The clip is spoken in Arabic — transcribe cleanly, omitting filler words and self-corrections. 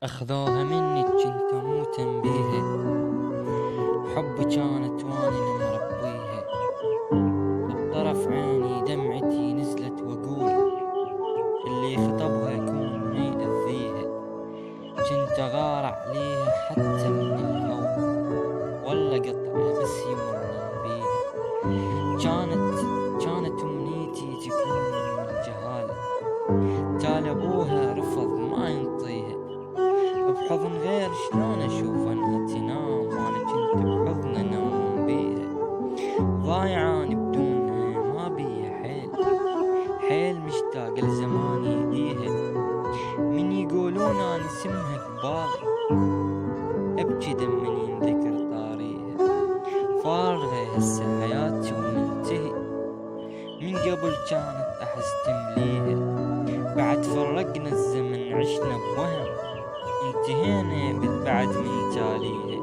اخذوها مني كنت اموتن بيها، حب كانت واني لمربيها، بطرف عيني دمعتي نزلت واكول، اللي خطبها يكون ميأذيها، كنت اغار عليها حتى من الهوى، والله اكطعة بس يمرن بيها، كانت امنيتي تكون من الجهال، تالي ابوها رفض ماينطيها، بحضن غير شلون اشوف انها تنام، وانا كنت بحضن انام بيها، ضايعاني بدونها ما بيها حيل مشتاق لزمان يهديها، من يقولون اني اسمها ببالي ابكي دم من ينذكر طاريها، فارغة هسه حياتي ومنتهي، من قبل كانت احس تمليها، بعد فرقنا الزمن عشنا بوهم، انتهينا بعد من تاليها.